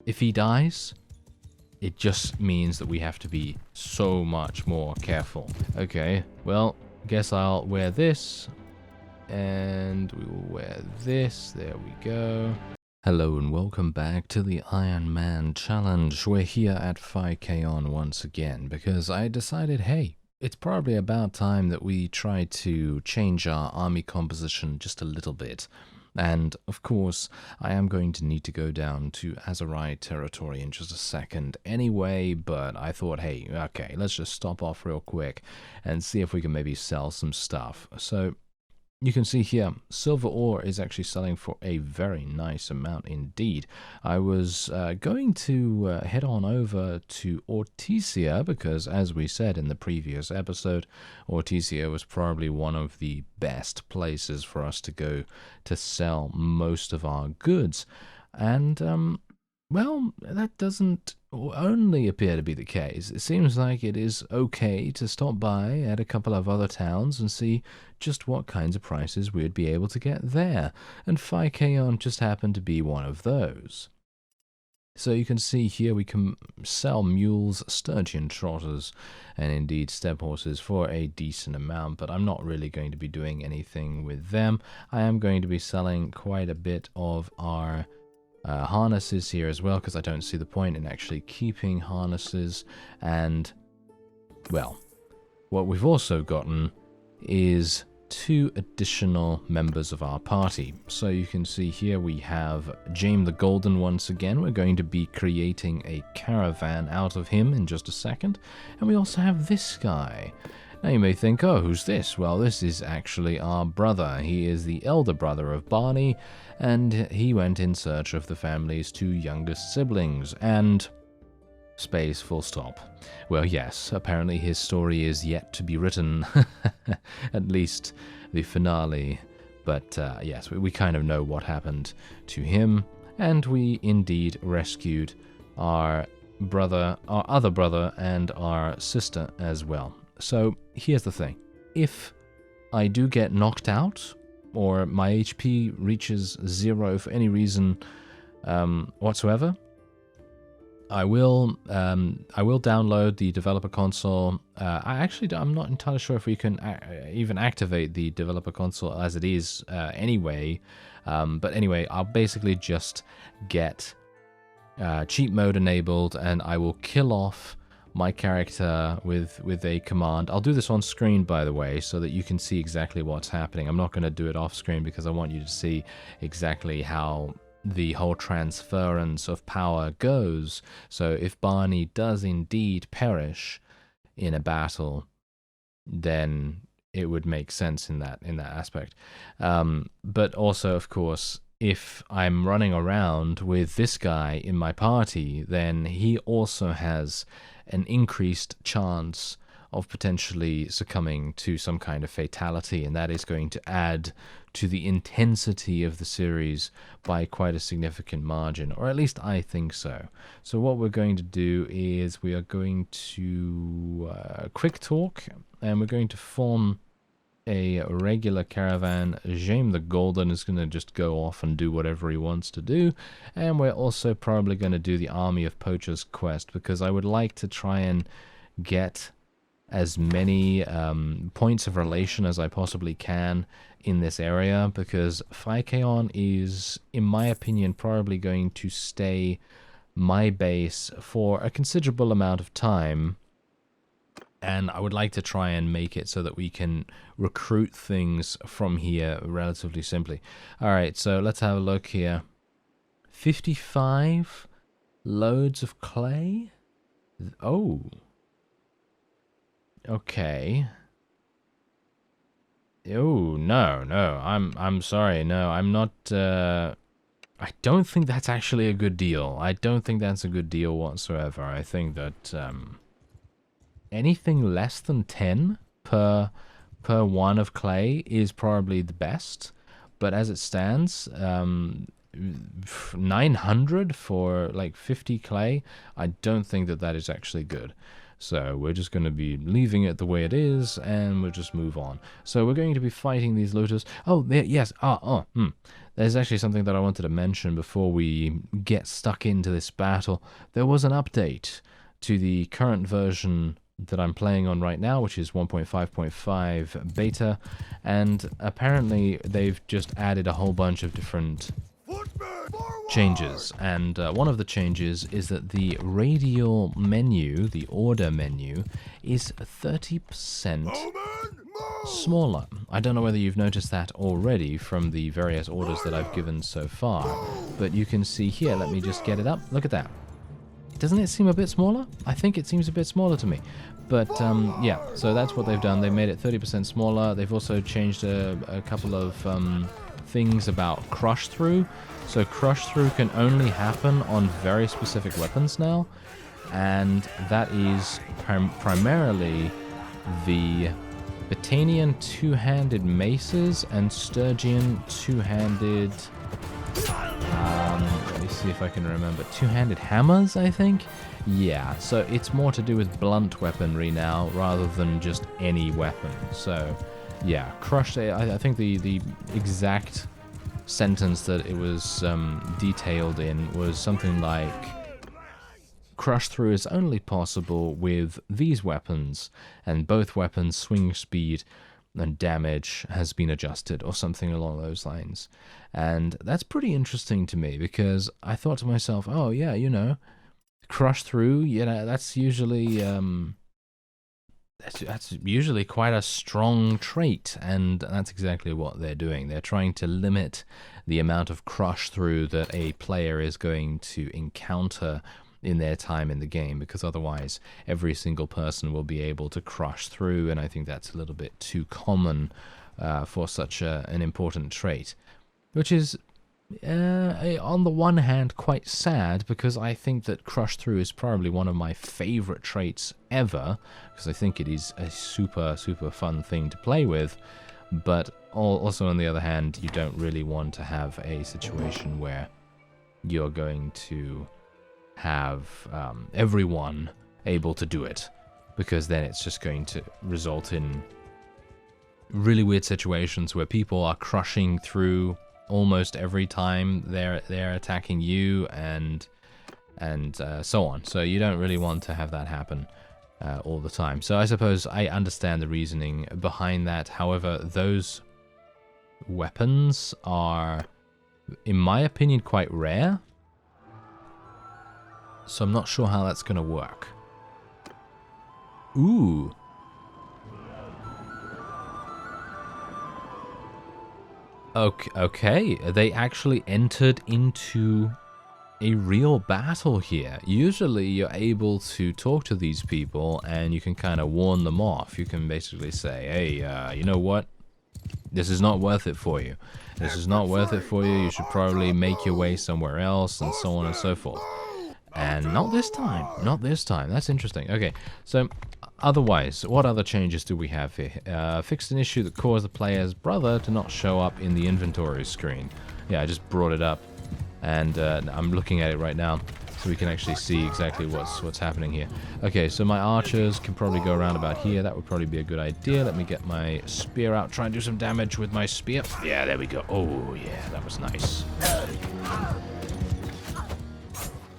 if he dies, it just means that we have to be so much more careful. Okay, well, guess I'll wear this, and we will wear this. There we go. Hello and welcome back to the Ironman challenge. We're here at 5k on once again because I decided, hey, it's probably about time that we try to change our army composition just a little bit. And, of course, I am going to need to go down to Azerai territory in just a second anyway, but I thought, hey, okay, let's just stop off real quick and see if we can maybe sell some stuff. So, you can see here, silver ore is actually selling for a very nice amount indeed. I was going to head on over to Ortisia because, as we said in the previous episode, Ortisia was probably one of the best places for us to go to sell most of our goods. And, well, that doesn't only appear to be the case. It seems like it is okay to stop by at a couple of other towns and see just what kinds of prices we'd be able to get there, and 5k just happened to be one of those. So you can see here we can sell mules, sturgeon trotters, and indeed step horses for a decent amount, but I'm not really going to be doing anything with them. I am going to be selling quite a bit of our harnesses here as well, because I don't see the point in actually keeping harnesses. And, well, what we've also gotten is 2 additional members of our party. So you can see here we have James the Golden once again. We're going to be creating a caravan out of him in just a second. And we also have this guy. Now you may think, oh, who's this? Well, this is actually our brother. He is the elder brother of Barney, and he went in search of the family's 2 youngest siblings, and space full stop. Well, yes, apparently his story is yet to be written, at least the finale, but yes, we kind of know what happened to him, and we indeed rescued our brother, our other brother, and our sister as well. So, here's the thing. If I do get knocked out, or my HP reaches 0 for any reason whatsoever, I will download the developer console. I'm not entirely sure if we can even activate the developer console as it is anyway. But anyway, I'll basically just get cheat mode enabled, and I will kill off my character with a command. I'll do this on screen, by the way, so that you can see exactly what's happening. I'm not going to do it off screen because I want you to see exactly how the whole transference of power goes. So if Barney does indeed perish in a battle, then it would make sense in that aspect. But also, of course, if I'm running around with this guy in my party, then he also has an increased chance of potentially succumbing to some kind of fatality, and that is going to add to the intensity of the series by quite a significant margin, or at least I think so. So what we're going to do is we are going to quick talk, and we're going to form a regular caravan. James the Golden is going to just go off and do whatever he wants to do, and we're also probably going to do the Army of Poachers quest, because I would like to try and get as many points of relation as I possibly can in this area, because 5k is, in my opinion, probably going to stay my base for a considerable amount of time. And I would like to try and make it so that we can recruit things from here relatively simply. Alright, so let's have a look here. 55 loads of clay? Oh. Okay. Oh, no. I'm sorry. No, I'm not... I don't think that's actually a good deal. I don't think that's a good deal whatsoever. I think that... anything less than 10 per 1 of clay is probably the best, but as it stands, 900 for like 50 clay, I don't think that is actually good. So we're just going to be leaving it the way it is, and we'll just move on. So we're going to be fighting these looters. Oh, yes. There's actually something that I wanted to mention before we get stuck into this battle. There was an update to the current version that I'm playing on right now, which is 1.5.5 beta, and apparently they've just added a whole bunch of different changes, and one of the changes is that the radial menu, the order menu, is 30% smaller. I don't know whether you've noticed that already from the various orders that I've given so far, but you can see here, let me just get it up, look at that. Doesn't it seem a bit smaller? I think it seems a bit smaller to me. But, yeah, so that's what they've done. They made it 30% smaller. They've also changed a couple of things about crush through. So crush through can only happen on very specific weapons now. And that is primarily the Batanian two-handed maces and Sturgian two-handed... let me see if I can remember. Two-handed hammers, I think? Yeah, so it's more to do with blunt weaponry now, rather than just any weapon. So, yeah, crushed... I think the exact sentence that it was detailed in was something like... Crush through is only possible with these weapons, and both weapons' swing speed and damage has been adjusted, or something along those lines. And that's pretty interesting to me, because I thought to myself, oh yeah, you know, crush through, you know, that's usually that's usually quite a strong trait, and that's exactly what they're doing. They're trying to limit the amount of crush through that a player is going to encounter in their time in the game, because otherwise every single person will be able to crush through, and I think that's a little bit too common for such an important trait, which is on the one hand quite sad, because I think that crush through is probably one of my favorite traits ever, because I think it is a super fun thing to play with. But also on the other hand, you don't really want to have a situation where you're going to have everyone able to do it, because then it's just going to result in really weird situations where people are crushing through almost every time they're attacking you, and so on. So you don't really want to have that happen all the time. So I suppose I understand the reasoning behind that. However, those weapons are, in my opinion, quite rare. So I'm not sure how that's going to work. Ooh. Okay, they actually entered into a real battle here. Usually you're able to talk to these people and you can kind of warn them off. You can basically say, hey, you know what? This is not worth it for you. This is not worth it for you. You should probably make your way somewhere else, and so on and so forth. And not this time. Not this time. That's interesting. Okay, so otherwise, what other changes do we have here? Fixed an issue that caused the player's brother to not show up in the inventory screen. Yeah, I just brought it up, and I'm looking at it right now, so we can actually see exactly what's happening here. Okay, so my archers can probably go around about here. That would probably be a good idea. Let me get my spear out, try and do some damage with my spear. Yeah, there we go. Oh, yeah, that was nice.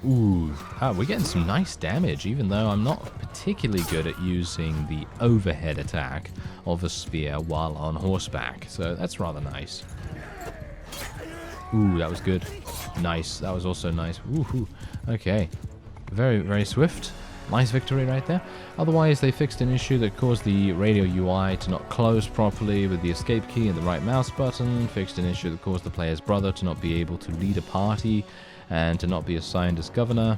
Ooh, we're getting some nice damage, even though I'm not particularly good at using the overhead attack of a spear while on horseback. So that's rather nice. Ooh, that was good. Nice. That was also nice. Woohoo. Okay. Very swift. Nice victory right there. Otherwise, they fixed an issue that caused the radio UI to not close properly with the escape key and the right mouse button. Fixed an issue that caused the player's brother to not be able to lead a party and to not be assigned as governor.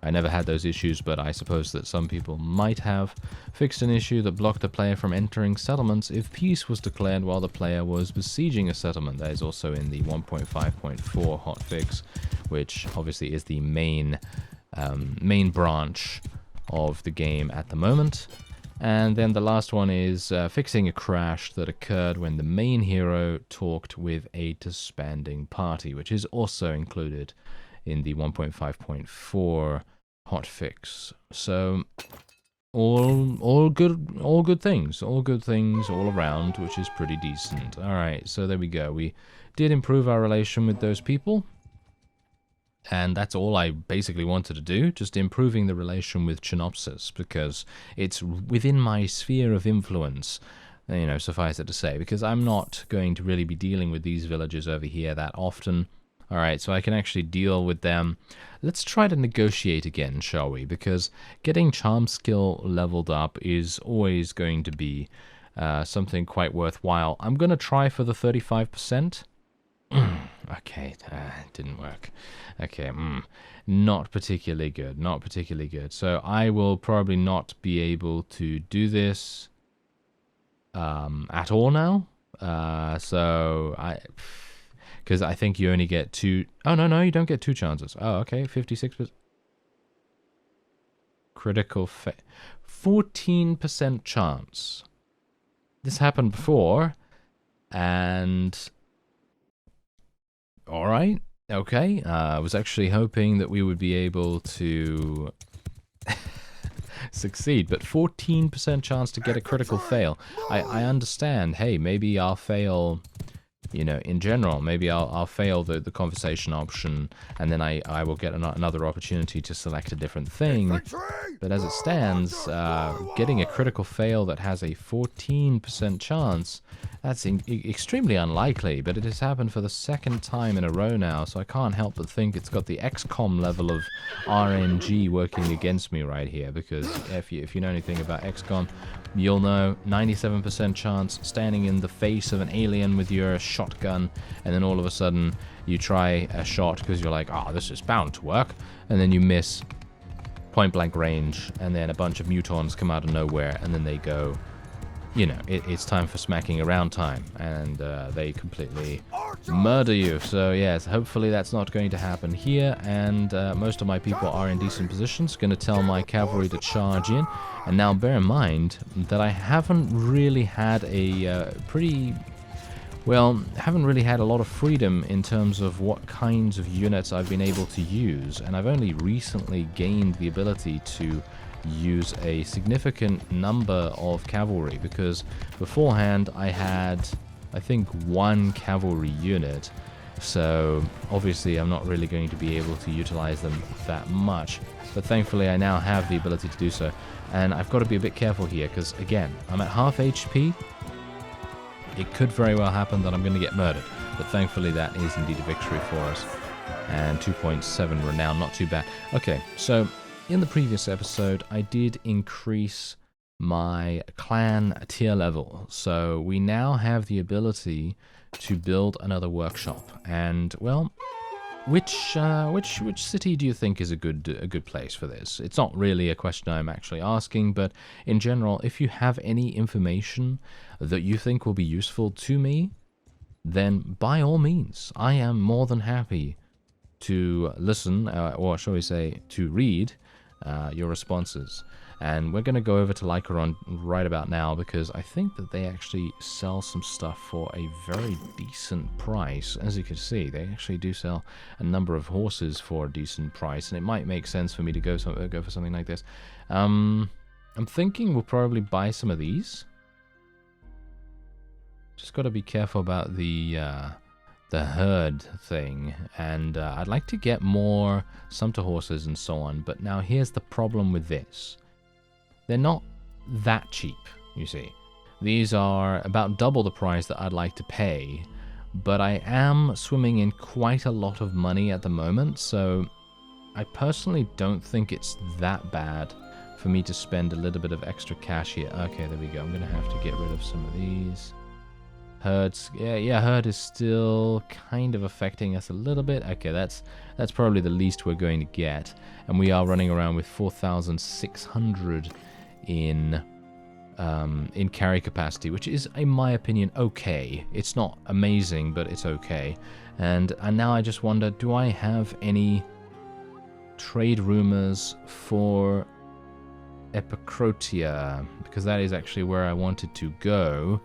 I never had those issues, but I suppose that some people might have. Fixed an issue that blocked a player from entering settlements if peace was declared while the player was besieging a settlement. That is also in the 1.5.4 hotfix, which obviously is the main branch of the game at the moment. And then the last one is fixing a crash that occurred when the main hero talked with a disbanding party, which is also included in the 1.5.4 hotfix. So all good things. All good things all around, which is pretty decent. Alright, so there we go. We did improve our relation with those people. And that's all I basically wanted to do, just improving the relation with Chinopsis, because it's within my sphere of influence, you know, suffice it to say, because I'm not going to really be dealing with these villagers over here that often. Alright, so I can actually deal with them. Let's try to negotiate again, shall we? Because getting charm skill leveled up is always going to be something quite worthwhile. I'm going to try for the 35%. Okay, it didn't work. Okay, not particularly good, not particularly good. So I will probably not be able to do this at all now. Because I think you only get 2... Oh, no, you don't get 2 chances. Oh, okay, 56%. Critical 14% chance. This happened before, and... Alright, okay. I was actually hoping that we would be able to succeed, but 14% chance to get a critical fail. I understand, hey, maybe I'll fail, you know, in general, maybe I'll fail the conversation option, and then I will get another opportunity to select a different thing. But as it stands, getting a critical fail that has a 14% chance, that's extremely unlikely, but it has happened for the 2nd time in a row now, so I can't help but think it's got the XCOM level of RNG working against me right here, because if you know anything about XCOM, you'll know 97% chance standing in the face of an alien with your shotgun, and then all of a sudden you try a shot because you're like, oh, this is bound to work, and then you miss point blank range, and then a bunch of mutons come out of nowhere, and then they go, you know, it's time for smacking around time, and they completely murder you. So yes, hopefully that's not going to happen here, and most of my people are in decent positions. Going to tell my cavalry to charge in, and now bear in mind that I haven't really had a haven't really had a lot of freedom in terms of what kinds of units I've been able to use, and I've only recently gained the ability to use a significant number of cavalry, because beforehand I had, I think, 1 cavalry unit, so obviously I'm not really going to be able to utilize them that much, but thankfully I now have the ability to do so. And I've got to be a bit careful here, because again, I'm at half HP. It could very well happen that I'm going to get murdered, but thankfully that is indeed a victory for us. And 2.7 renown, not too bad. Okay, so in the previous episode, I did increase my clan tier level, so we now have the ability to build another workshop. And well, which city do you think is a good place for this? It's not really a question I'm actually asking, but in general, if you have any information that you think will be useful to me, then by all means, I am more than happy to listen, or shall we say, to read your responses. And we're going to go over to Lycaron right about now, because I think that they actually sell some stuff for a very decent price. As you can see, they actually do sell a number of horses for a decent price, and it might make sense for me to go for something like this. I'm thinking we'll probably buy some of these. Just got to be careful about the herd thing, and I'd like to get more sumpter horses and so on, but now here's the problem with this. They're not that cheap, you see. These are about double the price that I'd like to pay, but I am swimming in quite a lot of money at the moment, so I personally don't think it's that bad for me to spend a little bit of extra cash here. Okay, there we go. I'm going to have to get rid of some of these. Herds, yeah, herd is still kind of affecting us a little bit. Okay, that's probably the least we're going to get, and we are running around with 4,600 in carry capacity, which is, in my opinion, okay. It's not amazing, but it's okay. And now I just wonder, do I have any trade rumors for Epicrotia? Because that is actually where I wanted to go.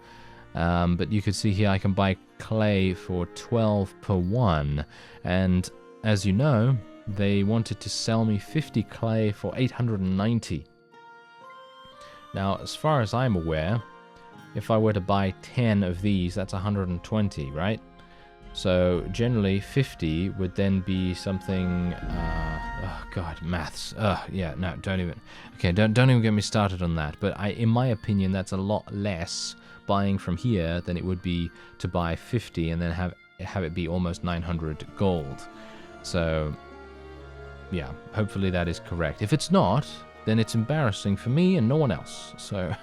But you could see here I can buy clay for 12 per 1, and as you know, they wanted to sell me 50 clay for 890. Now, as far as I'm aware, if I were to buy 10 of these, that's 120, right? So generally 50 would then be something, oh god, maths. Yeah, no, don't even, okay, don't even get me started on that. But in my opinion, that's a lot less buying from here than it would be to buy 50 and then have it be almost 900 gold. So yeah, hopefully that is correct. If it's not, then it's embarrassing for me and no one else. So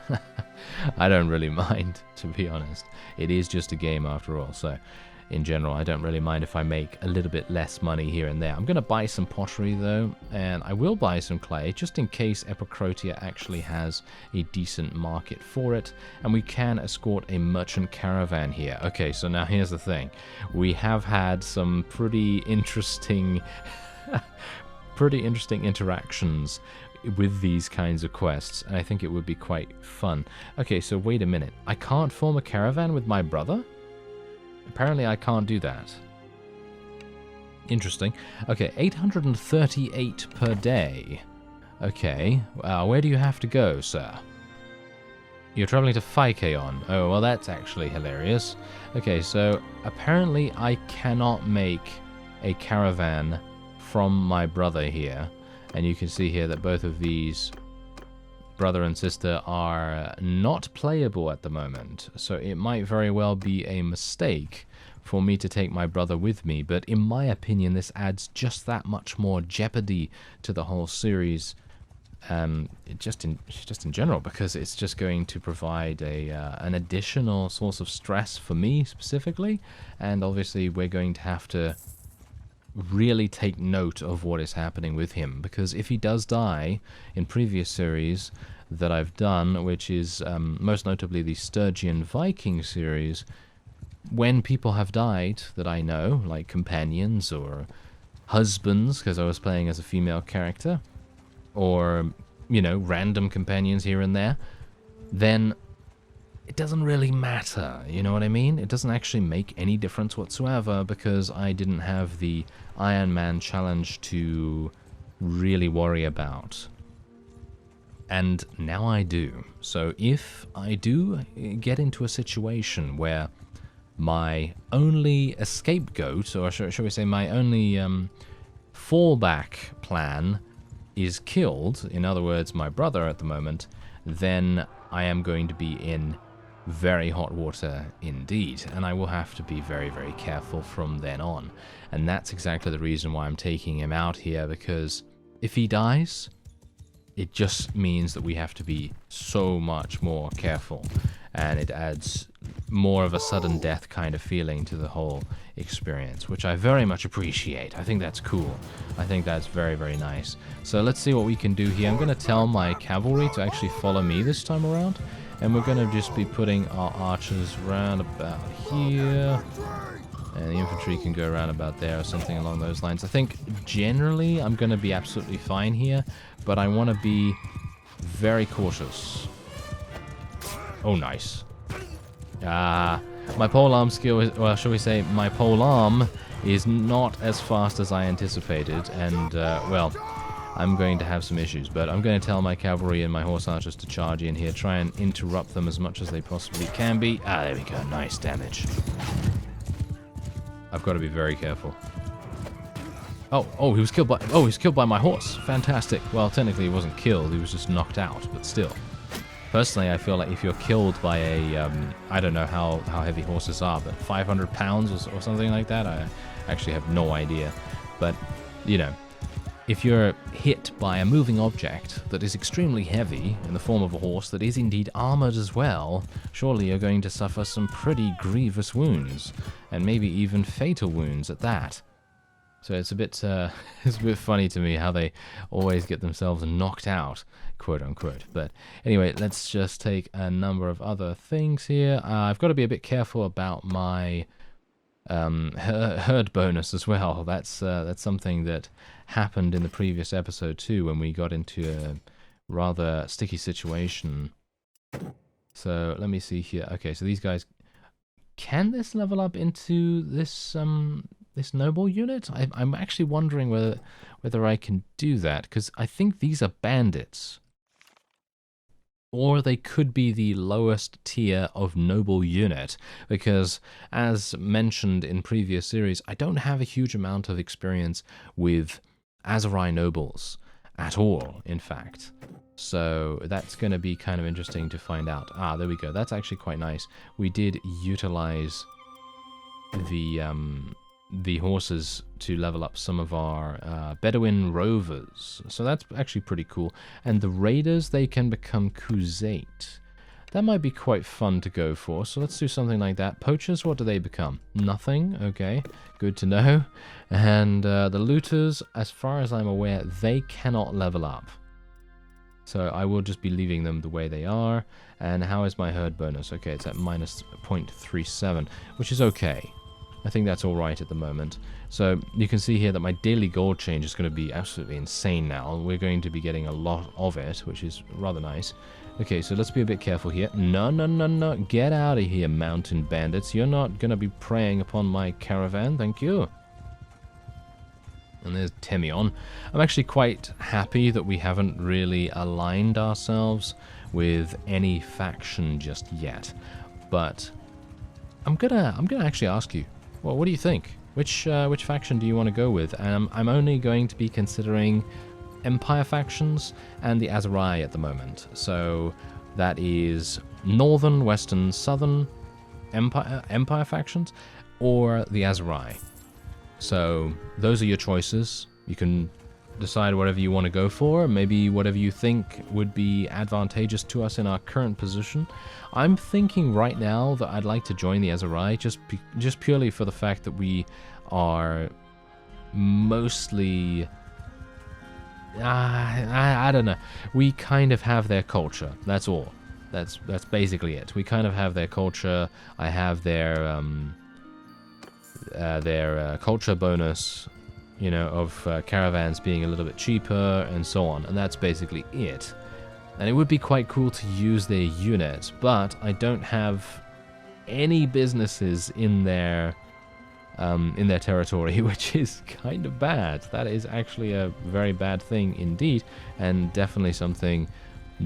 I don't really mind, to be honest. It is just a game after all, so in general, I don't really mind if I make a little bit less money here and there. I'm going to buy some pottery, though, and I will buy some clay, just in case Epicrotia actually has a decent market for it, and we can escort a merchant caravan here. Okay, so now here's the thing. We have had some pretty interesting interactions with these kinds of quests, and I think it would be quite fun. Okay, so wait a minute. I can't form a caravan with my brother? Apparently I can't do that. Interesting. Okay, 838 per day. Okay, where do you have to go, sir? You're traveling to Phykeon. Oh, well, that's actually hilarious. Okay, so apparently I cannot make a caravan from my brother here. And you can see here that both of these, brother and sister, are not playable at the moment. So it might very well be a mistake for me to take my brother with me. But in my opinion, this adds just that much more jeopardy to the whole series. Just in general, because it's just going to provide an additional source of stress for me specifically. And obviously we're going to have to really take note of what is happening with him, because if he does die in previous series that I've done, which is most notably the Stygian Viking series, when people have died that I know, like companions or husbands, because I was playing as a female character, or, you know, random companions here and there, then it doesn't really matter, you know what I mean? It doesn't actually make any difference whatsoever, because I didn't have the Ironman challenge to really worry about. And now I do. So if I do get into a situation where my only scapegoat, or shall we say my only fallback plan is killed, in other words my brother at the moment, then I am going to be in very hot water indeed, and I will have to be very, very careful from then on. And that's exactly the reason why I'm taking him out here, because if he dies, it just means that we have to be so much more careful, and it adds more of a sudden death kind of feeling to the whole experience, which I very much appreciate. I think that's cool. I think that's very, very nice. So let's see what we can do here. I'm going to tell my cavalry to actually follow me this time around, and we're going to just be putting our archers round about here, and the infantry can go around about there or something along those lines. I think generally I'm going to be absolutely fine here, but I want to be very cautious. Oh, nice. My polearm skill is, well, shall we say, my polearm is not as fast as I anticipated, and, well, I'm going to have some issues, but I'm going to tell my cavalry and my horse archers to charge in here, try and interrupt them as much as they possibly can be. Ah, there we go, nice damage. I've got to be very careful. Oh, he was killed by my horse. Fantastic. Well, technically he wasn't killed, he was just knocked out, but still. Personally, I feel like if you're killed by a, I don't know how heavy horses are, but 500 pounds or something like that, I actually have no idea. But, you know, if you're hit by a moving object that is extremely heavy, in the form of a horse that is indeed armored as well, surely you're going to suffer some pretty grievous wounds, and maybe even fatal wounds at that. So it's a bit funny to me how they always get themselves knocked out, quote unquote. But anyway, let's just take a number of other things here. I've got to be a bit careful about my herd bonus as well. That's something that happened in the previous episode too, when we got into a rather sticky situation. So let me see here. Okay, so these guys, can this level up into this this noble unit? I'm actually wondering whether I can do that, because I think these are bandits. or they could be the lowest tier of noble unit, because as mentioned in previous series, I don't have a huge amount of experience with Aserai nobles at all, in fact. So that's going to be kind of interesting to find out. Ah, there we go. That's actually quite nice. We did utilize the horses to level up some of our Bedouin rovers. So that's actually pretty cool. And the raiders, they can become Crusade. That might be quite fun to go for. So let's do something like that. Poachers, what do they become? Nothing. Okay, good to know. And the looters, as far as I'm aware, they cannot level up. So I will just be leaving them the way they are. And how is my herd bonus? Okay, it's at minus 0.37, which is okay. I think that's alright at the moment. So you can see here that my daily gold change is going to be absolutely insane now. We're going to be getting a lot of it, which is rather nice. Okay, so let's be a bit careful here. No, no, no, no. Get out of here, mountain bandits. You're not going to be preying upon my caravan. Thank you. And there's Temion. I'm actually quite happy that we haven't really aligned ourselves with any faction just yet. But I'm gonna actually ask you, well, what do you think? Which faction do you want to go with? I'm only going to be considering Empire factions and the Aserai at the moment. So that is Northern, Western, Southern Empire factions, or the Aserai. So those are your choices. You can decide whatever you want to go for, maybe whatever you think would be advantageous to us in our current position. I'm thinking right now that I'd like to join the Aserai, just purely for the fact that we are mostly... I don't know. We kind of have their culture. That's all. That's basically it. We kind of have their culture. I have their culture bonus, you know, of caravans being a little bit cheaper and so on, and that's basically it. And it would be quite cool to use their unit, but I don't have any businesses in their territory, which is kind of bad. That is actually a very bad thing indeed, and definitely something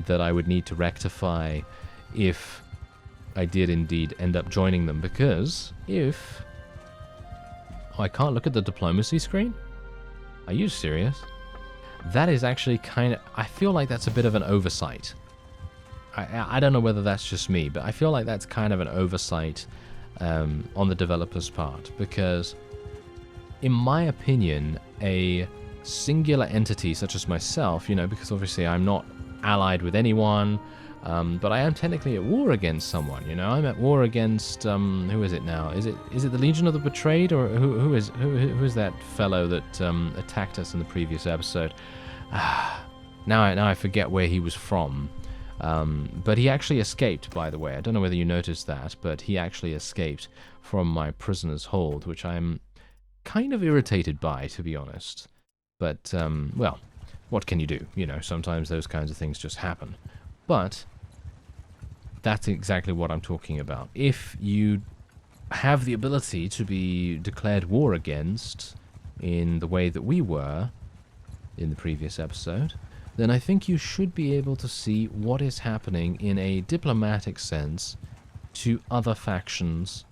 that I would need to rectify if I did indeed end up joining them, because if... Oh, I can't look at the diplomacy screen? Are you serious? That is actually kind of... I feel like that's a bit of an oversight. I don't know whether that's just me, but I feel like that's kind of an oversight on the developer's part, because in my opinion, a singular entity such as myself, you know, because obviously I'm not allied with anyone, but I am technically at war against someone, you know. I'm at war against who is it now? Is it the Legion of the Betrayed, or who is that fellow that attacked us in the previous episode? Now I forget where he was from. But he actually escaped, by the way. I don't know whether you noticed that, but he actually escaped from my prisoner's hold, which I'm kind of irritated by, to be honest. But, well, what can you do? You know, sometimes those kinds of things just happen. But that's exactly what I'm talking about. If you have the ability to be declared war against in the way that we were in the previous episode, then I think you should be able to see what is happening in a diplomatic sense to other factions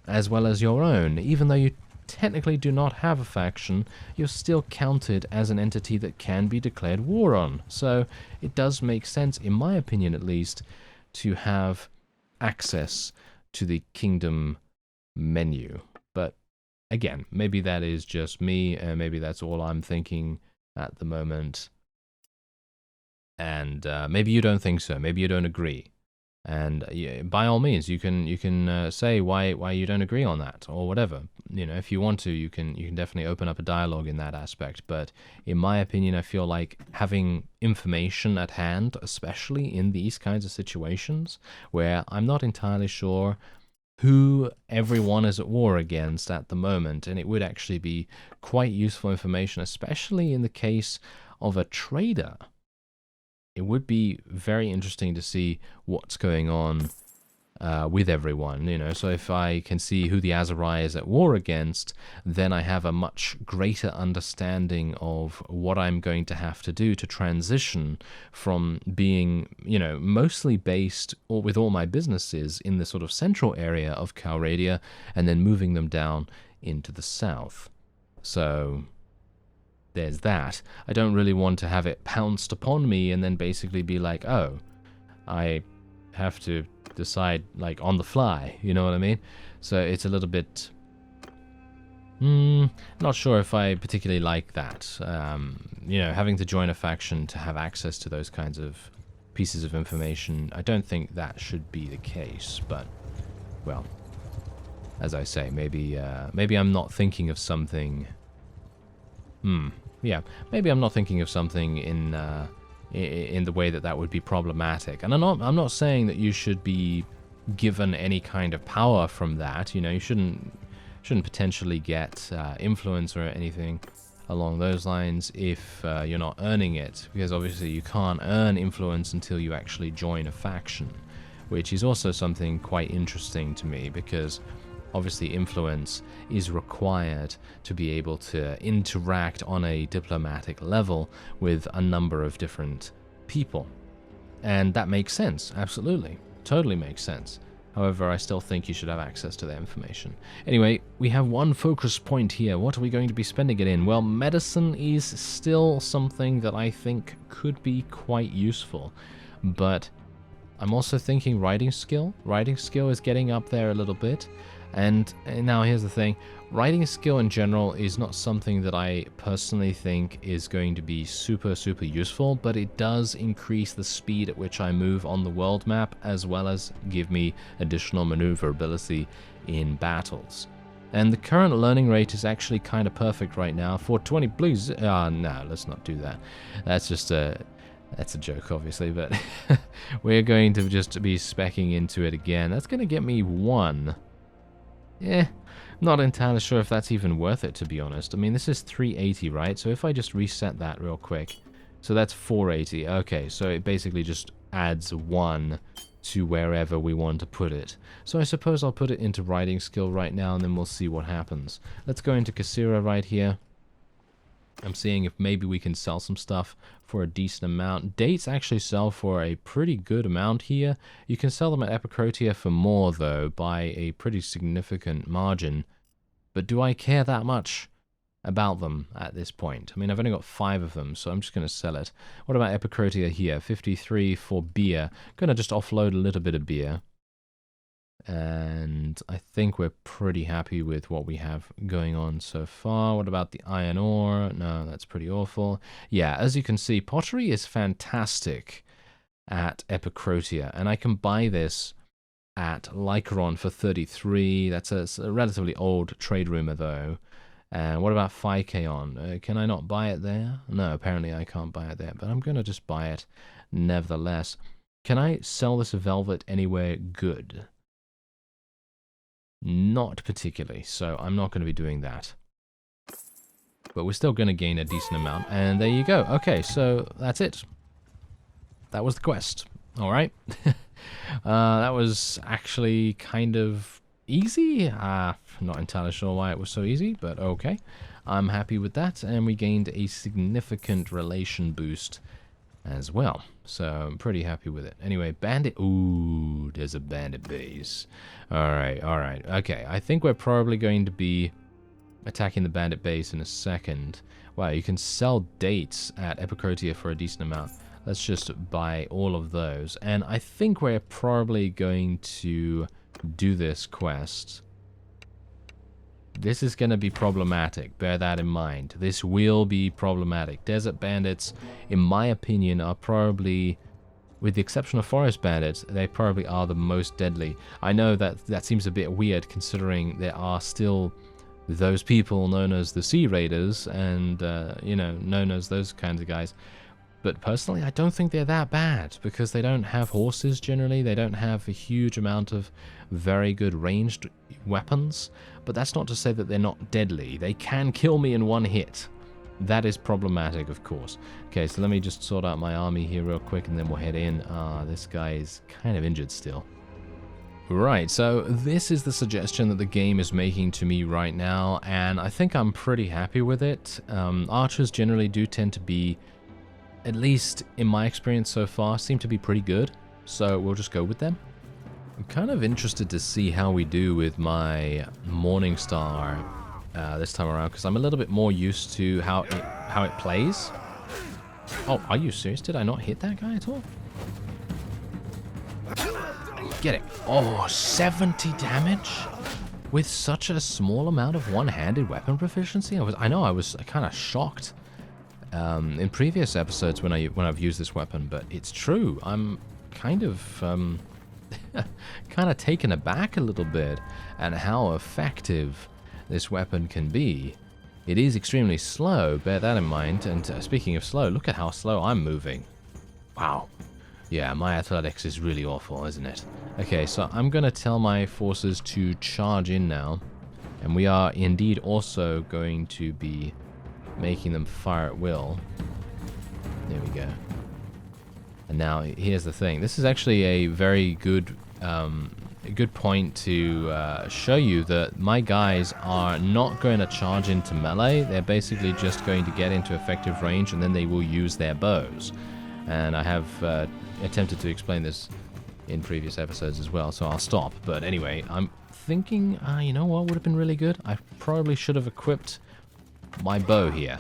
as well as your own. Even though you technically do not have a faction, you're still counted as an entity that can be declared war on. So it does make sense, in my opinion at least, to have access to the kingdom menu. But again, maybe that is just me, and maybe that's all I'm thinking at the moment. And maybe you don't think so. Maybe you don't agree. And yeah, by all means, you can say why you don't agree on that or whatever. You know, if you want to, you can definitely open up a dialogue in that aspect. But in my opinion, I feel like having information at hand, especially in these kinds of situations where I'm not entirely sure who everyone is at war against at the moment, and it would actually be quite useful information, especially in the case of a trader. It would be very interesting to see what's going on with everyone, you know. So if I can see who the Aserai is at war against, then I have a much greater understanding of what I'm going to have to do to transition from being, you know, mostly based or with all my businesses in the sort of central area of Calradia and then moving them down into the south. So there's that. I don't really want to have it pounced upon me and then basically be like, oh, I have to decide like on the fly, you know what I mean? So it's a little bit not sure if I particularly like that. You know, having to join a faction to have access to those kinds of pieces of information, I don't think that should be the case, but well, as I say, maybe I'm not thinking of something. Yeah, maybe I'm not thinking of something in the way that would be problematic. And I'm not saying that you should be given any kind of power from that. You know, you shouldn't potentially get influence or anything along those lines if you're not earning it, because obviously you can't earn influence until you actually join a faction, which is also something quite interesting to me, because obviously influence is required to be able to interact on a diplomatic level with a number of different people. And that makes sense, absolutely. Totally makes sense. However, I still think you should have access to that information. Anyway, we have one focus point here. What are we going to be spending it in? Well, medicine is still something that I think could be quite useful. But I'm also thinking writing skill. Writing skill is getting up there a little bit. And now here's the thing, writing skill in general is not something that I personally think is going to be super useful, but it does increase the speed at which I move on the world map, as well as give me additional maneuverability in battles. And the current learning rate is actually kind of perfect right now for 20 blues. No, let's not do that. That's a joke, obviously, but we're going to just be speccing into it again. That's going to get me 1. Yeah, not entirely sure if that's even worth it, to be honest. I mean, this is 380, right? So if I just reset that real quick, so that's 480. Okay, so it basically just adds 1 to wherever we want to put it. So I suppose I'll put it into writing skill right now, and then we'll see what happens. Let's go into Kasira right here. I'm seeing if maybe we can sell some stuff for a decent amount. Dates actually sell for a pretty good amount here. You can sell them at Epicrotia for more, though, by a pretty significant margin. But do I care that much about them at this point? I mean, I've only got 5 of them, so I'm just going to sell it. What about Epicrotia here? 53 for beer. Going to just offload a little bit of beer. And I think we're pretty happy with what we have going on so far. What about the iron ore? No, that's pretty awful. Yeah, as you can see, pottery is fantastic at Epicrotia, and I can buy this at Lycaron for 33. That's a relatively old trade rumor, though. And what about Phykeon? Can I not buy it there? No, apparently I can't buy it there, but I'm going to just buy it nevertheless. Can I sell this velvet anywhere good? Not particularly, so I'm not going to be doing that. But we're still going to gain a decent amount, and there you go. Okay, so that's it. That was the quest. Alright. That was actually kind of easy. Not entirely sure why it was so easy, but okay. I'm happy with that, and we gained a significant relation boost as well. So I'm pretty happy with it. Anyway, bandit. Ooh, there's a bandit base. Alright. Okay, I think we're probably going to be attacking the bandit base in a second. Wow, you can sell dates at Epicrotia for a decent amount. Let's just buy all of those. And I think we're probably going to do this quest. This is going to be problematic. Bear that in mind. This will be problematic. Desert bandits, in my opinion, are probably, with the exception of forest bandits, they probably are the most deadly. I know that seems a bit weird considering there are still those people known as the Sea Raiders and, you know, known as those kinds of guys. But personally, I don't think they're that bad because they don't have horses generally. They don't have a huge amount of very good ranged weapons. But that's not to say that they're not deadly. They can kill me in one hit. That is problematic, of course. Okay, so let me just sort out my army here real quick and then we'll head in. This guy is kind of injured still. Right, so this is the suggestion that the game is making to me right now, and I think I'm pretty happy with it. Archers generally do tend to be, at least in my experience so far, seem to be pretty good, so we'll just go with them. I'm kind of interested to see how we do with my Morningstar this time around, because I'm a little bit more used to how it plays. Oh, are you serious? Did I not hit that guy at all? Get it. Oh, 70 damage? With such a small amount of one-handed weapon proficiency? I know I was kind of shocked in previous episodes when I've used this weapon, but it's true. I'm kind of kind of taken aback a little bit at how effective this weapon can be. It is extremely slow, bear that in mind, and speaking of slow, look at how slow I'm moving. Wow. Yeah, my athletics is really awful, isn't it? Okay, so I'm going to tell my forces to charge in now, and we are indeed also going to be making them fire at will. There we go. And now, here's the thing. This is actually a very good point to show you that my guys are not going to charge into melee. They're basically just going to get into effective range, and then they will use their bows. And I have attempted to explain this in previous episodes as well, so I'll stop. But anyway, I'm thinking, you know what would have been really good? I probably should have equipped my bow here.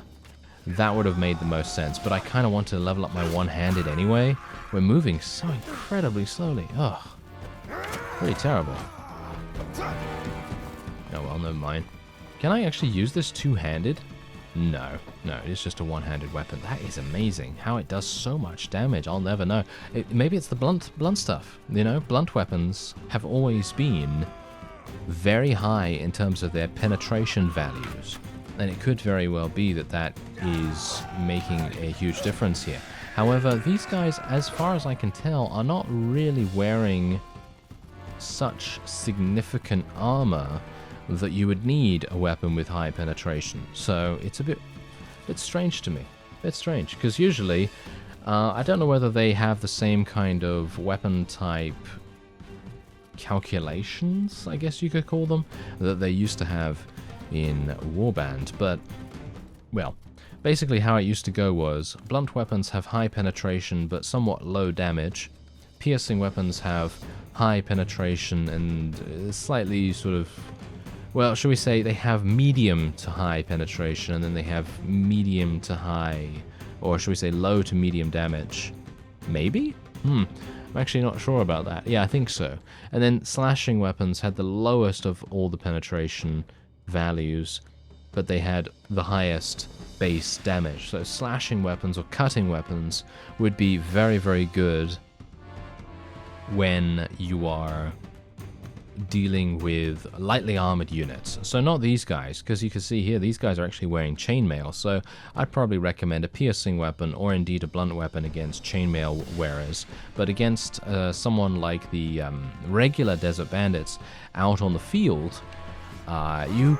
That would have made the most sense, but I kind of want to level up my one-handed anyway. We're moving so incredibly slowly. Ugh. Pretty terrible. Oh well, never mind. Can I actually use this two-handed? No, it's just a one-handed weapon. That is amazing. How it does so much damage, I'll never know. Maybe it's the blunt stuff. You know, blunt weapons have always been very high in terms of their penetration values. And it could very well be that is making a huge difference here. However, these guys, as far as I can tell, are not really wearing such significant armor that you would need a weapon with high penetration. So it's a bit strange to me. A bit strange, because usually, I don't know whether they have the same kind of weapon type calculations, I guess you could call them, that they used to have in Warband, but, well, basically how it used to go was, blunt weapons have high penetration but somewhat low damage, piercing weapons have high penetration and slightly sort of, well, shall we say they have medium to high penetration, and then they have medium to high, or shall we say low to medium damage. Maybe? I'm actually not sure about that. Yeah, I think so. And then slashing weapons had the lowest of all the penetration values, but they had the highest base damage. So slashing weapons or cutting weapons would be very, very good when you are dealing with lightly armored units. So not these guys, because you can see here these guys are actually wearing chainmail, so I'd probably recommend a piercing weapon or indeed a blunt weapon against chainmail wearers. But against someone like the regular desert bandits out on the field, you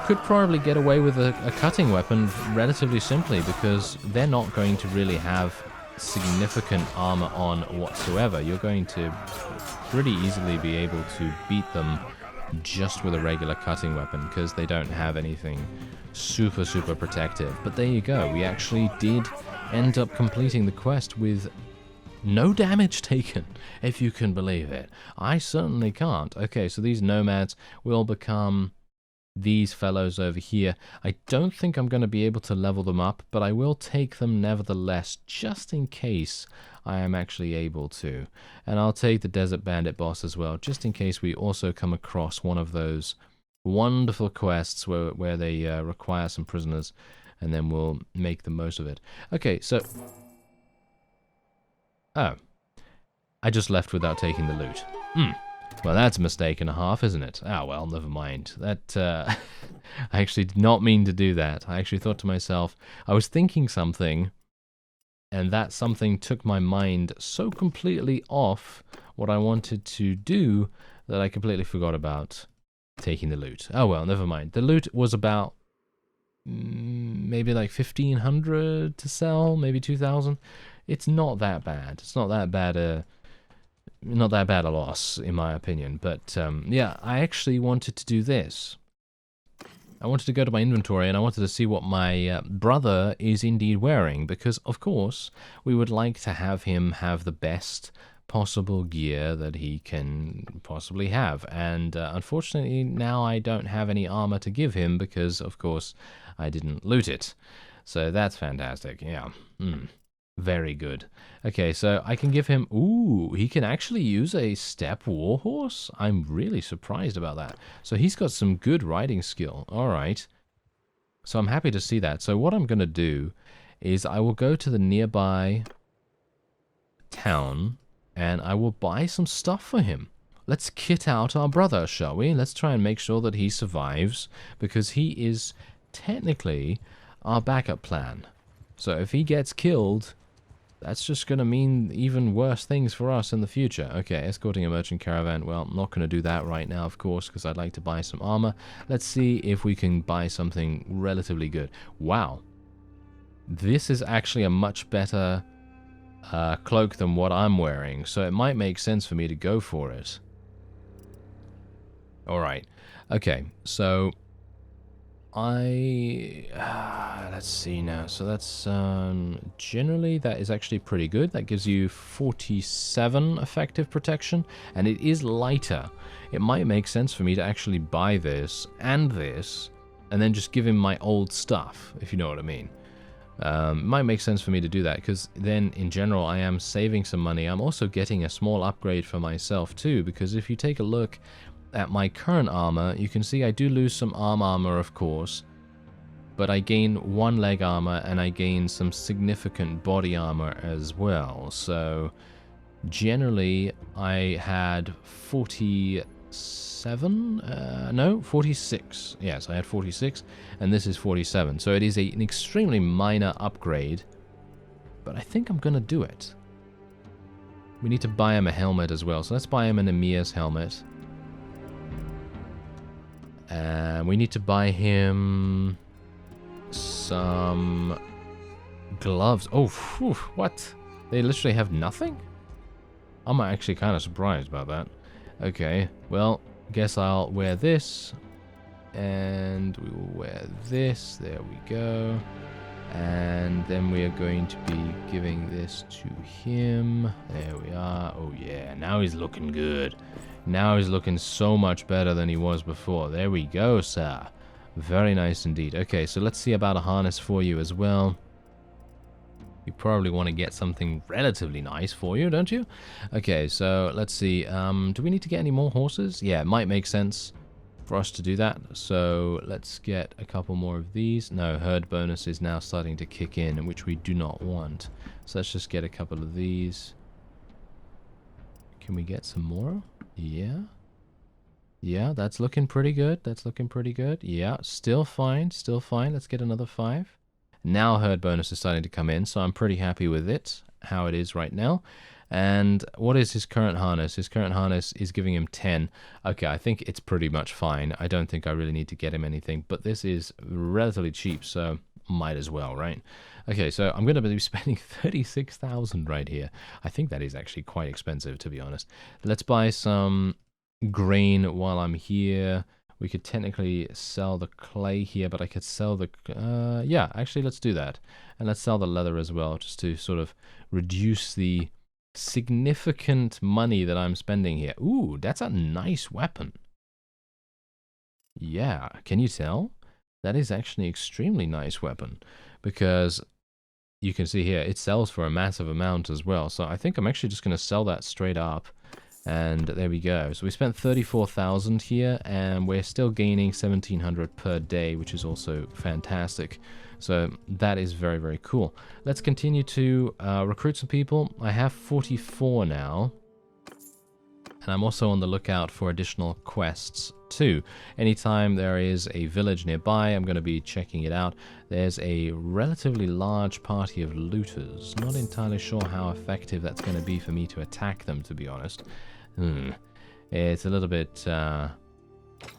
could probably get away with a cutting weapon relatively simply, because they're not going to really have significant armor on whatsoever. You're going to pretty easily be able to beat them just with a regular cutting weapon, because they don't have anything super protective. But there you go, we actually did end up completing the quest with no damage taken, if you can believe it. I certainly can't. Okay, so these nomads will become these fellows over here. I don't think I'm going to be able to level them up, but I will take them nevertheless, just in case I am actually able to. And I'll take the Desert Bandit boss as well, just in case we also come across one of those wonderful quests where they require some prisoners, and then we'll make the most of it. Okay, so... Oh. I just left without taking the loot. Well, that's a mistake and a half, isn't it? Ah, well, never mind. That, I actually did not mean to do that. I actually thought to myself, I was thinking something, and that something took my mind so completely off what I wanted to do that I completely forgot about taking the loot. Oh, well, never mind. The loot was about maybe like 1,500 to sell, maybe 2,000. It's not that bad. It's not that bad not that bad a loss, in my opinion. But, yeah, I actually wanted to do this. I wanted to go to my inventory and I wanted to see what my brother is indeed wearing. Because, of course, we would like to have him have the best possible gear that he can possibly have. And, unfortunately, now I don't have any armor to give him because, of course, I didn't loot it. So that's fantastic, yeah. Very good. Okay, so I can give him... Ooh, he can actually use a steppe warhorse? I'm really surprised about that. So he's got some good riding skill. All right. So I'm happy to see that. So what I'm going to do is I will go to the nearby town and I will buy some stuff for him. Let's kit out our brother, shall we? Let's try and make sure that he survives because he is technically our backup plan. So if he gets killed... that's just going to mean even worse things for us in the future. Okay, escorting a merchant caravan. Well, I'm not going to do that right now, of course, because I'd like to buy some armor. Let's see if we can buy something relatively good. Wow. This is actually a much better cloak than what I'm wearing, so it might make sense for me to go for it. Alright. Okay, so... let's see now. So that's generally that is actually pretty good. That gives you 47 effective protection, and it is lighter. It might make sense for me to actually buy this, and then just give him my old stuff, if you know what I mean. It might make sense for me to do that, because then in general I am saving some money. I'm also getting a small upgrade for myself too, because if you take a look at my current armor, you can see I do lose some armor, of course, but I gain 1 leg armor and I gain some significant body armor as well. So generally I had 46. Yes, I had 46, and this is 47. So it is an extremely minor upgrade, but I think I'm gonna do it. We need to buy him a helmet as well, so let's buy him an Emir's helmet. And we need to buy him some gloves. Oh, whew, what? They literally have nothing? I'm actually kind of surprised about that. Okay, well, guess I'll wear this. And we will wear this. There we go. And then we are going to be giving this to him. There we are. Oh yeah, now he's looking good. Now he's looking so much better than he was before. There we go, sir. Very nice indeed. Okay, so let's see about a harness for you as well. You probably want to get something relatively nice for you, don't you? Okay, so let's see. Do we need to get any more horses? Yeah, it might make sense for us to do that. So let's get a couple more of these. No, herd bonus is now starting to kick in, which we do not want. So let's just get a couple of these. Can we get some more? Yeah. Yeah, that's looking pretty good. That's looking pretty good. Yeah, still fine. Still fine. Let's get another 5. Now herd bonus is starting to come in, so I'm pretty happy with it, how it is right now. And what is his current harness? His current harness is giving him 10. Okay, I think it's pretty much fine. I don't think I really need to get him anything, but this is relatively cheap, so might as well, right? Okay, so I'm going to be spending 36,000 right here. I think that is actually quite expensive, to be honest. Let's buy some grain while I'm here. We could technically sell the clay here, but I could sell the... yeah, actually, let's do that. And let's sell the leather as well, just to sort of reduce the significant money that I'm spending here. Ooh, that's a nice weapon. Yeah, can you tell? That is actually an extremely nice weapon, because you can see here, it sells for a massive amount as well. So I think I'm actually just going to sell that straight up. And there we go. So we spent 34,000 here, and we're still gaining 1,700 per day, which is also fantastic. So that is very, very cool. Let's continue to recruit some people. I have 44 now. And I'm also on the lookout for additional quests too. Anytime there is a village nearby, I'm going to be checking it out. There's a relatively large party of looters. Not entirely sure how effective that's going to be for me to attack them, to be honest. It's a little bit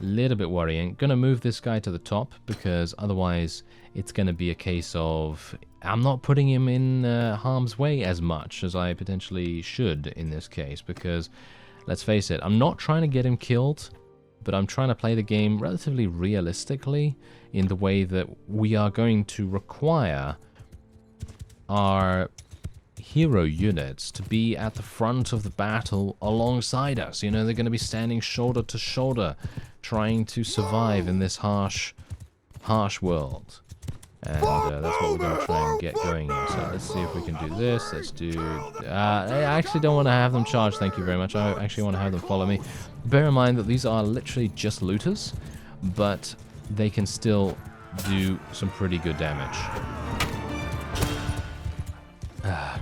Little bit worrying. Gonna move this guy to the top because otherwise it's gonna be a case of I'm not putting him in harm's way as much as I potentially should in this case, because let's face it, I'm not trying to get him killed, but I'm trying to play the game relatively realistically in the way that we are going to require our hero units to be at the front of the battle alongside us. You know, they're going to be standing shoulder to shoulder, trying to survive in this harsh world. And that's what we're going to try and get going here. So let's see if we can do this. Let's do... I actually don't want to have them charge, thank you very much. I actually want to have them follow me. Bear in mind that these are literally just looters, but they can still do some pretty good damage.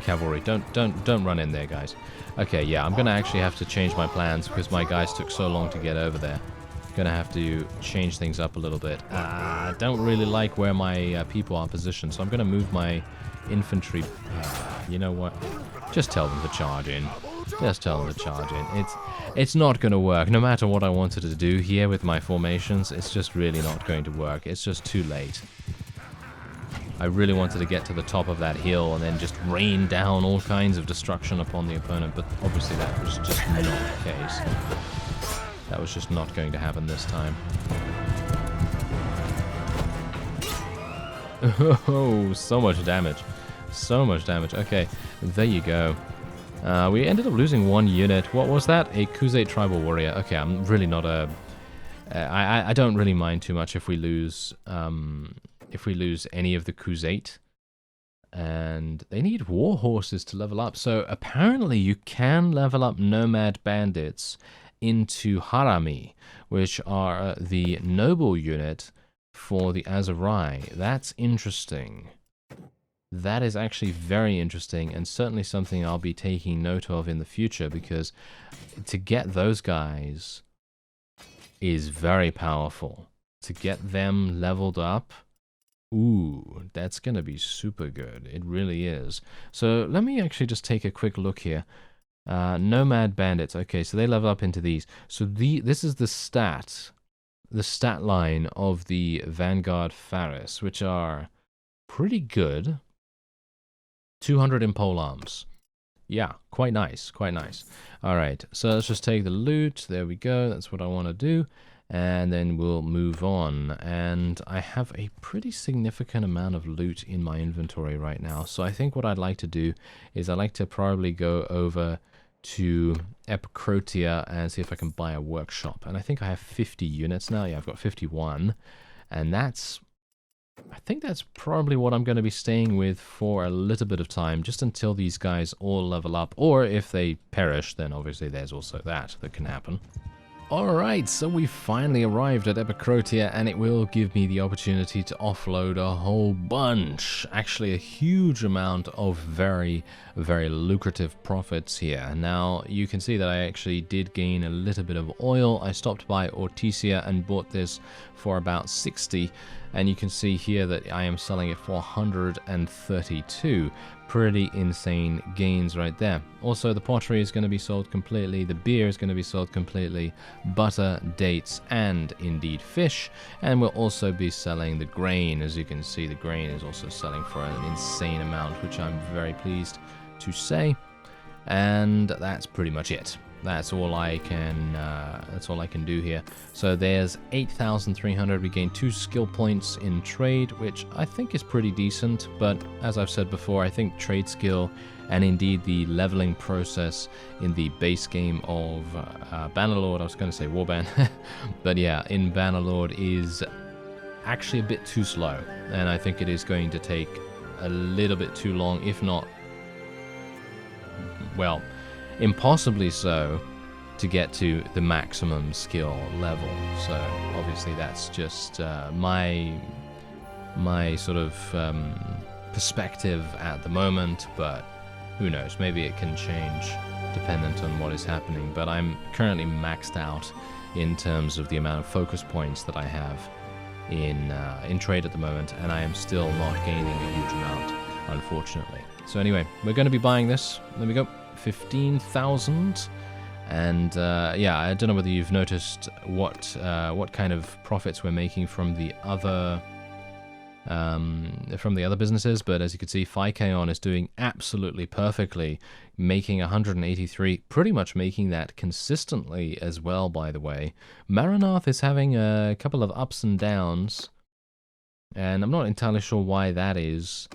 Cavalry, don't run in there, guys. Okay, yeah, I'm going to actually have to change my plans because my guys took so long to get over there. Gonna have to change things up a little bit. I don't really like where my people are positioned, so I'm gonna move my infantry. You know what? Just tell them to charge in. Just tell them to charge in. It's not gonna work. No matter what I wanted to do here with my formations, it's just really not going to work. It's just too late. I really wanted to get to the top of that hill and then just rain down all kinds of destruction upon the opponent, but obviously that was just not the case. That was just not going to happen this time. Oh, so much damage. So much damage. Okay, there you go. We ended up losing one unit. What was that? A Khuzait tribal warrior. Okay, I'm really not a... I don't really mind too much if we lose any of the Khuzait. And they need war horses to level up. So apparently you can level up nomad bandits into Harami, which are the noble unit for the Aserai. That's interesting. That is actually very interesting, and certainly something I'll be taking note of in the future, because to get those guys is very powerful. To get them leveled up, ooh, that's going to be super good. It really is. So let me actually just take a quick look here. Nomad bandits. Okay, so they level up into these. So this is the stat line of the Vanguard Faris, which are pretty good. 200 in polearms. Yeah, quite nice, quite nice. All right, so let's just take the loot. There we go. That's what I want to do. And then we'll move on. And I have a pretty significant amount of loot in my inventory right now. So I think what I'd like to do is I'd like to probably go over to Epicrotia and see if I can buy a workshop. And I think I have 50 units now. Yeah, I've got 51. And I think that's probably what I'm going to be staying with for a little bit of time, just until these guys all level up. Or if they perish, then obviously there's also that can happen. Alright, so we finally arrived at Epicrotia, and it will give me the opportunity to offload a whole bunch, actually a huge amount of very, very lucrative profits here. Now, you can see that I actually did gain a little bit of oil. I stopped by Ortisia and bought this for about 60, and you can see here that I am selling it for 132. Pretty insane gains right there. Also, the pottery is going to be sold completely, the beer is going to be sold completely, butter, dates, and indeed fish. And we'll also be selling the grain. As you can see, the grain is also selling for an insane amount, which I'm very pleased to say. And that's pretty much it. That's all I can do here. So there's 8,300. We gain 2 skill points in trade, which I think is pretty decent. But as I've said before, I think trade skill and indeed the leveling process in the base game of Bannerlord, I was going to say Warband, but yeah, in Bannerlord is actually a bit too slow. And I think it is going to take a little bit too long, if not, well, impossibly so, to get to the maximum skill level. So obviously that's just my sort of perspective at the moment, but who knows, maybe it can change dependent on what is happening. But I'm currently maxed out in terms of the amount of focus points that I have in trade at the moment, and I am still not gaining a huge amount, unfortunately. So anyway, we're going to be buying this. There we go. 15,000. And yeah, I don't know whether you've noticed what kind of profits we're making from the other businesses, but as you can see, Phykeon is doing absolutely perfectly, making 183, pretty much making that consistently as well, by the way. Maranath is having a couple of ups and downs, and I'm not entirely sure why that is,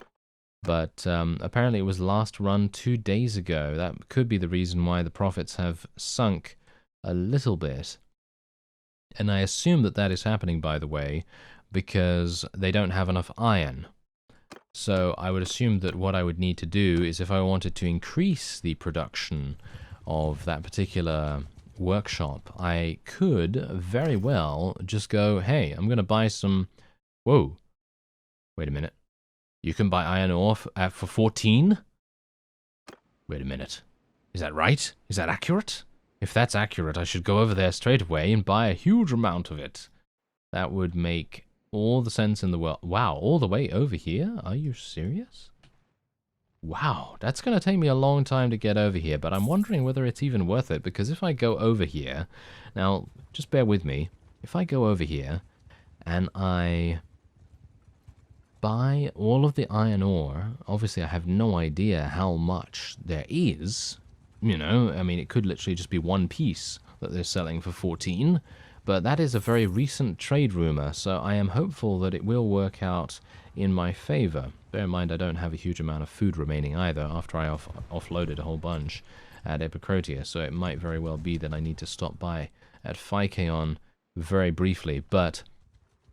but apparently it was last run 2 days ago. That could be the reason why the profits have sunk a little bit. And I assume that that is happening, by the way, because they don't have enough iron. So I would assume that what I would need to do is, if I wanted to increase the production of that particular workshop, I could very well just go, hey, I'm going to buy some... Whoa. Wait a minute. You can buy iron ore for 14? Wait a minute. Is that right? Is that accurate? If that's accurate, I should go over there straight away and buy a huge amount of it. That would make all the sense in the world. Wow, all the way over here? Are you serious? Wow, that's going to take me a long time to get over here, but I'm wondering whether it's even worth it, because if I go over here... Now, just bear with me. If I go over here and I buy all of the iron ore, obviously I have no idea how much there is. You know, I mean, it could literally just be one piece that they're selling for 14, but that is a very recent trade rumor, so I am hopeful that it will work out in my favor. Bear in mind, I don't have a huge amount of food remaining either, after I offloaded a whole bunch at Epicrotia, so it might very well be that I need to stop by at Phykeon very briefly, but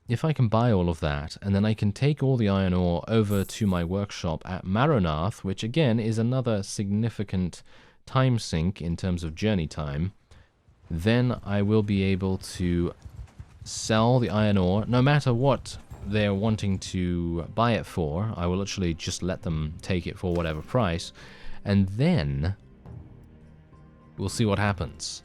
if I can buy all of that, and then I can take all the iron ore over to my workshop at Maranath, which again is another significant time sink in terms of journey time, then I will be able to sell the iron ore, no matter what they're wanting to buy it for. I will literally just let them take it for whatever price, and then we'll see what happens.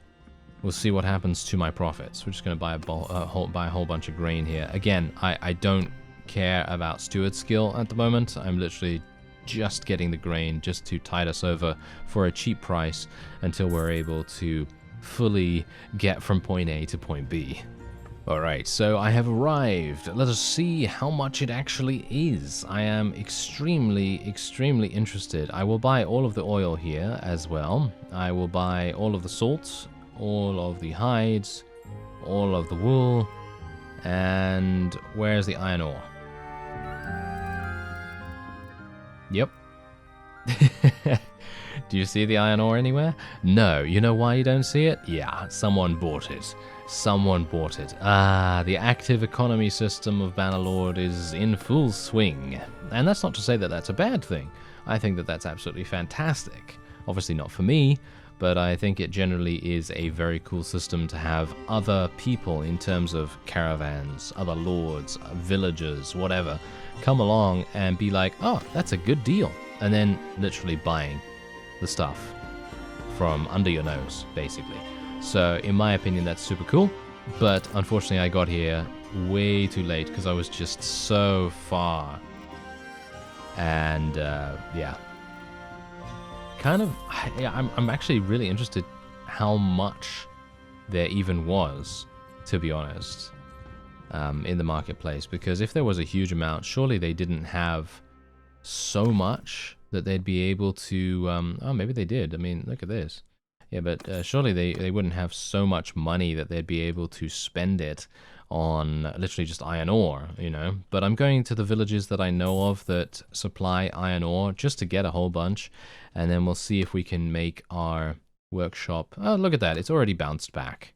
We'll see what happens to my profits. We're just going to buy a whole bunch of grain here. Again, I don't care about steward skill at the moment. I'm literally just getting the grain just to tide us over for a cheap price until we're able to fully get from point A to point B. Alright, so I have arrived. Let us see how much it actually is. I am extremely interested. I will buy all of the oil here as well. I will buy all of the salt, all of the hides, all of the wool, and where's the iron ore? Yep. Do you see the iron ore anywhere? No. You know why you don't see it? Yeah, someone bought it. Someone bought it. Ah, the active economy system of Bannerlord is in full swing. And that's not to say that that's a bad thing. I think that that's absolutely fantastic. Obviously not for me, but I think it generally is a very cool system to have other people in terms of caravans, other lords, villagers, whatever, come along and be like, oh, that's a good deal. And then literally buying the stuff from under your nose, basically. So in my opinion, that's super cool. But unfortunately, I got here way too late because I was just so far. And yeah. Kind of, yeah, I'm actually really interested how much there even was, to be honest, in the marketplace. Because if there was a huge amount, surely they didn't have so much that they'd be able to, oh, maybe they did. I mean, look at this. Yeah, but surely they wouldn't have so much money that they'd be able to spend it on literally just iron ore, you know. But I'm going to the villages that I know of that supply iron ore just to get a whole bunch, and then we'll see if we can make our workshop. Oh, look at that. It's already bounced back.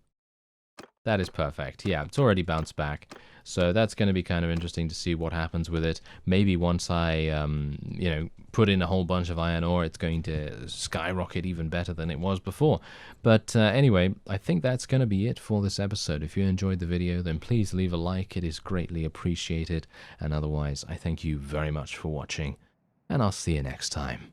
That is perfect. Yeah, it's already bounced back. So that's going to be kind of interesting to see what happens with it. Maybe once I, you know, put in a whole bunch of iron ore, it's going to skyrocket even better than it was before. But anyway, I think that's going to be it for this episode. If you enjoyed the video, then please leave a like. It is greatly appreciated. And otherwise, I thank you very much for watching. And I'll see you next time.